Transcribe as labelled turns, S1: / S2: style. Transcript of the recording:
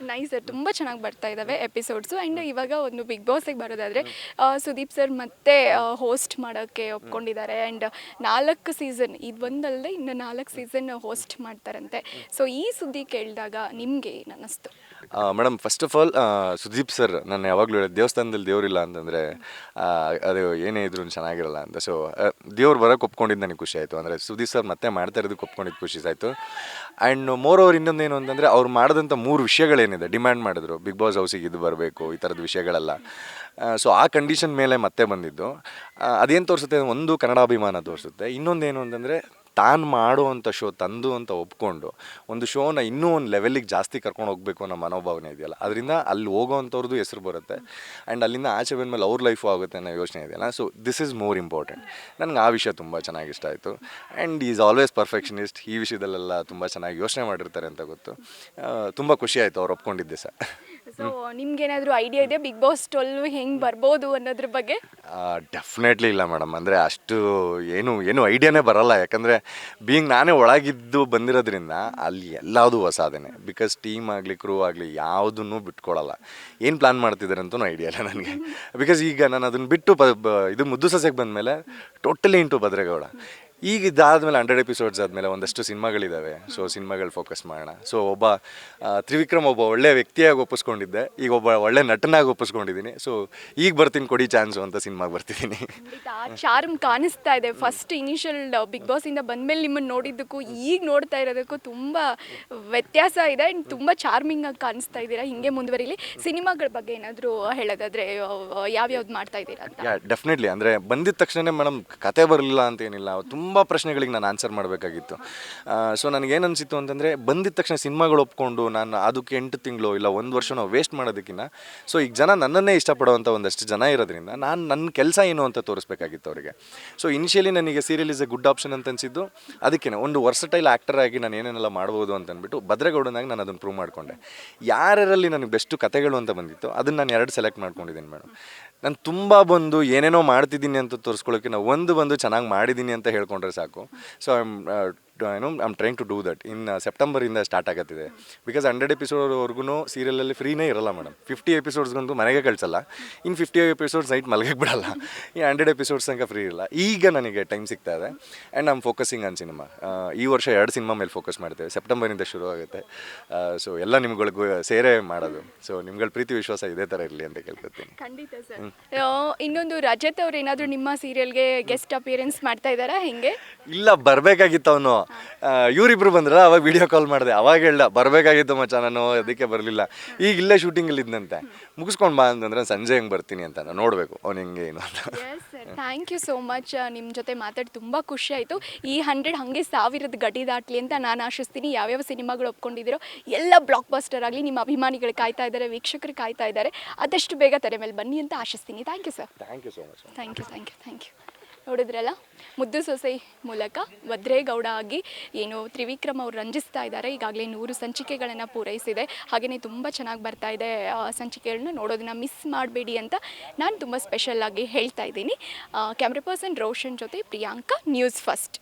S1: Nice sir, ತುಂಬ ಚೆನ್ನಾಗಿ ಬರ್ತಾ ಇದ್ದಾವೆ ಎಪಿಸೋಡ್ಸು. ಆ್ಯಂಡ್ ಇವಾಗ ಒಂದು ಬಿಗ್ ಬಾಸಿಗೆ ಬರೋದಾದರೆ ಸುದೀಪ್ ಸರ್ ಮತ್ತೆ ಹೋಸ್ಟ್ ಮಾಡೋಕ್ಕೆ ಒಪ್ಕೊಂಡಿದ್ದಾರೆ. ಆ್ಯಂಡ್ 4 ಸೀಸನ್, ಇದು ಒಂದಲ್ಲದೆ ಇನ್ನು 4 ಸೀಸನ್ ಹೋಸ್ಟ್ ಮಾಡ್ತಾರಂತೆ. ಸೊ ಈ ಸುದ್ದಿ ಕೇಳಿದಾಗ ನಿಮಗೆ ಏನು ಅನ್ನಿಸ್ತು?
S2: Madam, first of all Sudeep sir ನಾನು ಯಾವಾಗಲೂ ಹೇಳೋದು, ದೇವಸ್ಥಾನದಲ್ಲಿ ದೇವರಿಲ್ಲ ಅಂತಂದರೆ ಅದು ಏನೇ ಇದ್ರೂ ಚೆನ್ನಾಗಿರಲ್ಲ ಅಂತ. ಸೊ ದೇವ್ರು ಬರೋಕ್ಕೆ ಒಪ್ಕೊಂಡಿದ್ದು ನನಗೆ ಖುಷಿ ಆಯಿತು. ಅಂದರೆ ಸುದೀಪ್ ಸರ್ ಮತ್ತೆ ಮಾಡ್ತಾ ಇರೋದಕ್ಕೆ ಒಪ್ಕೊಂಡಿದ್ದು ಖುಷಿ ಆಯಿತು. ಆ್ಯಂಡ್ ಮೋರ್ ಓವರ್ ಇನ್ನೊಂದೇನು ಅಂತಂದರೆ ಅವ್ರು ಮಾಡಿದಂಥ 3 ವಿಷಯಗಳೇನಿದೆ ಡಿಮ್ಯಾಂಡ್ ಮಾಡಿದ್ರು, ಬಿಗ್ ಬಾಸ್ ಹೌಸಿಗೆ ಇದು ಬರಬೇಕು, ಈ ಥರದ ವಿಷಯಗಳೆಲ್ಲ. ಸೊ ಆ ಕಂಡೀಷನ್ ಮೇಲೆ ಮತ್ತೆ ಬಂದಿದ್ದು. ಅದೇನು ತೋರಿಸುತ್ತೆ, ಒಂದು ಕನ್ನಡಾಭಿಮಾನ ತೋರಿಸುತ್ತೆ, ಇನ್ನೊಂದೇನು ಅಂತಂದರೆ ತಾನು ಮಾಡುವಂಥ ಶೋ ತಂದು ಅಂತ ಒಪ್ಕೊಂಡು ಒಂದು ಶೋನ ಇನ್ನೂ ಒಂದು ಲೆವೆಲಿಗೆ ಜಾಸ್ತಿ ಕರ್ಕೊಂಡು ಹೋಗಬೇಕು ಅನ್ನೋ ಮನೋಭಾವನೆ ಇದೆಯಲ್ಲ, ಅದರಿಂದ ಅಲ್ಲಿ ಹೋಗೋವಂಥವ್ರದ್ದು ಹೆಸರು ಬರುತ್ತೆ. ಆ್ಯಂಡ್ ಅಲ್ಲಿಂದ ಆಚೆ ಬಂದಮೇಲೆ ಅವ್ರ ಲೈಫು ಆಗುತ್ತೆ ಅನ್ನೋ ಯೋಚನೆ ಇದೆಯಲ್ಲ. So this is more important. ನನಗೆ ಆ ವಿಷಯ ತುಂಬ ಚೆನ್ನಾಗಿ ಇಷ್ಟ ಆಯಿತು. And is always perfectionist. ಈ ವಿಷಯದಲ್ಲೆಲ್ಲ ತುಂಬ ಚೆನ್ನಾಗಿ ಯೋಚನೆ ಮಾಡಿರ್ತಾರೆ ಅಂತ ಗೊತ್ತು. ತುಂಬ ಖುಷಿ ಆಯಿತು ಅವ್ರು ಒಪ್ಕೊಂಡಿದ್ದೆ ಸರ್.
S1: ಸೊ ನಿಮ್ಗೇನಾದರೂ ಐಡಿಯಾ ಇದೆ ಬಿಗ್ ಬಾಸ್ 12 ಹೆಂಗೆ ಬರ್ಬೋದು ಅನ್ನೋದ್ರ ಬಗ್ಗೆ?
S2: ಡೆಫಿನೆಟ್ಲಿ ಇಲ್ಲ ಮೇಡಮ್. ಅಂದರೆ ಅಷ್ಟು ಏನು ಐಡಿಯಾನೇ ಬರಲ್ಲ. ಯಾಕಂದರೆ ಬೀಯಿಂಗ್ ನಾನೇ ಒಳಗಿದ್ದು ಬಂದಿರೋದ್ರಿಂದ ಅಲ್ಲಿ ಎಲ್ಲದೂ ಹೊಸಾದೇನೆ. ಬಿಕಾಸ್ ಟೀಮ್ ಆಗಲಿ ಕ್ರೂ ಆಗಲಿ ಯಾವುದನ್ನು ಬಿಟ್ಕೊಡಲ್ಲ. ಏನು ಪ್ಲ್ಯಾನ್ ಮಾಡ್ತಿದ್ದಾರೆ ಅಂತೂ ಐಡಿಯಾ ಇಲ್ಲ ನನಗೆ. ಬಿಕಾಸ್ ಈಗ ನಾನು ಅದನ್ನು ಬಿಟ್ಟು ಇದು ಮುದ್ದು ಸಸ್ಯಕ್ಕೆ ಬಂದಮೇಲೆ ಟೋಟಲಿ ಇಂಟು ಭದ್ರೇಗೌಡ. ಈಗ ಇದಾದಮೇಲೆ 100 ಎಪಿಸೋಡ್ಸ್ ಆದಮೇಲೆ ಒಂದಷ್ಟು ಸಿನಿಮಾಗಳಿದ್ದಾವೆ. ಸೊ ಸಿನಿಮಾಗಳು ಫೋಕಸ್ ಮಾಡೋಣ. ಸೊ ತ್ರಿವಿಕ್ರಮ್ ಒಬ್ಬ ಒಳ್ಳೆಯ ವ್ಯಕ್ತಿಯಾಗಿ ಒಪ್ಪಿಸ್ಕೊಂಡಿದ್ದೆ, ಈಗ ಒಬ್ಬ ಒಳ್ಳೆ ನಟನಾಗಿ ಒಪ್ಪಿಸ್ಕೊಂಡಿದ್ದೀನಿ. ಸೊ ಈಗ ಬರ್ತೀನಿ, ಕೊಡಿ ಚಾನ್ಸು ಅಂತ ಸಿನಿಮಾಗೆ ಬರ್ತಿದ್ದೀನಿ.
S1: ಚಾರ್ಮ್ ಕಾಣಿಸ್ತಾ ಇದೆ. ಫಸ್ಟ್ ಇನಿಷಿಯಲ್ ಬಿಗ್ ಬಾಸಿಂದ ಬಂದಮೇಲೆ ನಿಮ್ಮನ್ನು ನೋಡಿದ್ದಕ್ಕೂ ಈಗ ನೋಡ್ತಾ ಇರೋದಕ್ಕೂ ತುಂಬ ವ್ಯತ್ಯಾಸ ಇದೆ. ಆ್ಯಂಡ್ ತುಂಬ ಚಾರ್ಮಿಂಗಾಗಿ ಕಾಣಿಸ್ತಾ ಇದ್ದೀರಾ. ಹಿಂಗೆ ಮುಂದುವರಿಲಿ. ಸಿನಿಮಾಗಳ ಬಗ್ಗೆ ಏನಾದರೂ ಹೇಳೋದಾದರೆ ಯಾವ್ಯಾವ್ದು ಮಾಡ್ತಾ ಇದ್ದೀರಾ ಅಂತ?
S2: ಡೆಫಿನೆಟ್ಲಿ. ಅಂದರೆ ಬಂದಿದ್ದ ತಕ್ಷಣ ಮೇಡಮ್ ಕತೆ ಬರಲಿಲ್ಲ ಅಂತ ಏನಿಲ್ಲ, ತುಂಬ ಪ್ರಶ್ನೆಗಳಿಗೆ ನಾನು ಆನ್ಸರ್ ಮಾಡಬೇಕಾಗಿತ್ತು. ಸೊ ನನಗೇನು ಅನಿಸಿತ್ತು ಅಂತಂದರೆ, ಬಂದಿದ್ದ ತಕ್ಷಣ ಸಿನಿಮಾಗಳು ಒಪ್ಕೊಂಡು ನಾನು ಅದಕ್ಕೆ 8 ತಿಂಗಳು ಇಲ್ಲ 1 ವರ್ಷ ವೇಸ್ಟ್ ಮಾಡೋದಕ್ಕಿಂತ, ಸೊ ಈಗ ಜನ ನನ್ನನ್ನೇ ಇಷ್ಟಪಡುವಂಥ ಒಂದಷ್ಟು ಜನ ಇರೋದ್ರಿಂದ ನಾನು ನನ್ನ ಕೆಲಸ ಏನು ಅಂತ ತೋರಿಸ್ಬೇಕಾಗಿತ್ತು ಅವರಿಗೆ. ಸೊ ಇನಿಷಿಯಲಿ ನನಗೆ serial is A good option ಅಂತ ಅನಿಸಿದ್ದು ಅದಕ್ಕೆ. ಒಂದು ವರ್ಸಟೈಲ್ ಆ್ಯಕ್ಟರ್ ಆಗಿ ನಾನು ಏನೇನೆಲ್ಲ ಮಾಡ್ಬೋದು ಅಂತ ಅಂದ್ಬಿಟ್ಟು ಭದ್ರೇಗೌಡನಾಗಿ ನಾನು ಅದನ್ನು ಪ್ರೂವ್ ಮಾಡಿಕೊಂಡೆ. ಯಾರ್ಯಾರಲ್ಲಿ ನನಗೆ ಬೆಸ್ಟ್ ಕತೆಗಳು ಅಂತ ಬಂದಿತ್ತು ಅದನ್ನು ನಾನು 2 ಸೆಲೆಕ್ಟ್ ಮಾಡ್ಕೊಂಡಿದ್ದೀನಿ ಮೇಡಮ್. ನಾನು ತುಂಬ ಬಂದು ಏನೇನೋ ಮಾಡ್ತಿದ್ದೀನಿ ಅಂತ ತೋರಿಸ್ಕೊಳ್ಳೋಕ್ಕೆ ನಾವು ಬಂದು ಚೆನ್ನಾಗಿ ಮಾಡಿದ್ದೀನಿ ಅಂತ ಹೇಳ್ಕೊಂಡ್ರೆ ಸಾಕು. So I'm trying to do that. ಸೆಪ್ಟೆಂಬರಿಂದ ಸ್ಟಾರ್ಟ್ ಆಗತ್ತಿದೆ. ಬಿಕಾಸ್ 100 ಎಪಿಸೋಡ್ವರೆಗೂ ಸೀರಿಯಲಲ್ಲಿ ಫ್ರೀನೇ ಇರಲ್ಲ ಮೇಡಮ್. 50 ಎಪಿಸೋಡ್ಸ್ಗಂತೂ ಮನೆಗೆ ಕಳಿಸಲ್ಲ. ಇನ್ನು 50 ಎಪಿಸೋಡ್ಸ್ ನೈಟ್ ಮಲಗಕ್ಕೆ ಬಿಡಲ್ಲ. ಈ 100 ಎಪಿಸೋಡ್ಸ್ ತನಕ ಫ್ರೀ ಇರಲ್ಲ. ಈಗ ನನಗೆ ಟೈಮ್ ಸಿಗ್ತಾ ಇದೆ. And I'm focusing on cinema. ಈ ವರ್ಷ 2 ಸಿನಿಮಾ ಮೇಲೆ ಫೋಕಸ್ ಮಾಡ್ತೇವೆ. ಸೆಪ್ಟೆಂಬರಿಂದ ಶುರು ಆಗುತ್ತೆ. ಸೊ ಎಲ್ಲ ನಿಮ್ಗಳಿಗೂ ಸೇರೇ ಮಾಡೋದು. ಸೊ ನಿಮ್ಗಳ ಪ್ರೀತಿ ವಿಶ್ವಾಸ ಇದೇ ಥರ ಇರಲಿ ಅಂತ ಕೇಳ್ಕೊತೀನಿ.
S1: ಖಂಡಿತ ಸರ್. ಇನ್ನೊಂದು ರಜತ್ ಅವ್ರು ಏನಾದರೂ ನಿಮ್ಮ ಸೀರಿಯಲ್ಗೆ ಗೆಸ್ಟ್ ಅಪಿಯರೆನ್ಸ್ ಮಾಡ್ತಾ ಇದ್ದಾರಾ ಹೆಂಗೆ?
S2: ಇಲ್ಲ, ಬರಬೇಕಾಗಿತ್ತು ಅವನು. ಇವರಿಬ್ರು ಬಂದ್ರೆ ಅವಾಗ ವಿಡಿಯೋ ಕಾಲ್ ಮಾಡಿದೆ. ಅವಾಗ ಹೇಳ್ದ ಬರಬೇಕಾಗಿತ್ತು ಮಚ್ಚ, ನಾನು ಅದಕ್ಕೆ ಬರಲಿಲ್ಲ. ಈಗ ಇಲ್ಲೇ ಶೂಟಿಂಗಲ್ಲಿ ಇದ್ದಂತೆ, ಮುಗಿಸ್ಕೊಂಡು ಬಾ ಅಂತಂದ್ರೆ ಸಂಜೆ ಹೆಂಗೆ ಬರ್ತೀನಿ ಅಂತ. ನಾನು ನೋಡಬೇಕು ಅವ್ನು ಹೆಂಗೆ ಏನು ಅಂತ.
S1: Thank you so much. ನಿಮ್ಮ ಜೊತೆ ಮಾತಾಡಿ ತುಂಬ ಖುಷಿ ಆಯಿತು. ಈ 100 ಹಾಗೆ 1000 ಗಡಿ ದಾಟಲಿ ಅಂತ ನಾನು ಆಶಿಸ್ತೀನಿ. ಯಾವ್ಯಾವ ಸಿನಿಮಾಗಳು ಒಪ್ಕೊಂಡಿದ್ದೀರೋ ಎಲ್ಲ ಬ್ಲಾಕ್ ಬಸ್ಟರ್ ಆಗಲಿ. ನಿಮ್ಮ ಅಭಿಮಾನಿಗಳು ಕಾಯ್ತಾ ಇದ್ದಾರೆ, ವೀಕ್ಷಕರು ಕಾಯ್ತಾ ಇದ್ದಾರೆ. ಆದಷ್ಟು ಬೇಗ ತೆರೆ ಮೇಲೆ ಬನ್ನಿ ಅಂತ ಆಶಿಸ್ತೀನಿ. Thank you sir.
S2: Thank you so much.
S1: Thank you. ನೋಡಿದ್ರಲ್ಲ, ಮುದ್ದು ಸೊಸೆ ಮೂಲಕ ಭದ್ರೇಗೌಡ ಆಗಿ ಏನು ತ್ರಿವಿಕ್ರಮ್ ಅವರು ರಂಜಿಸ್ತಾ ಇದ್ದಾರೆ. ಈಗಾಗಲೇ 100 ಸಂಚಿಕೆಗಳನ್ನು ಪೂರೈಸಿದೆ. ಹಾಗೆಯೇ ತುಂಬ ಚೆನ್ನಾಗಿ ಬರ್ತಾ ಇದೆ. ಸಂಚಿಕೆಗಳನ್ನ ನೋಡೋದನ್ನ ಮಿಸ್ ಮಾಡಬೇಡಿ ಅಂತ ನಾನು ತುಂಬ ಸ್ಪೆಷಲ್ ಆಗಿ ಹೇಳ್ತಾ ಇದ್ದೀನಿ. ಕ್ಯಾಮ್ರಾ ಪರ್ಸನ್ ರೋಷನ್ ಜೊತೆ ಪ್ರಿಯಾಂಕಾ, ನ್ಯೂಸ್ ಫಸ್ಟ್.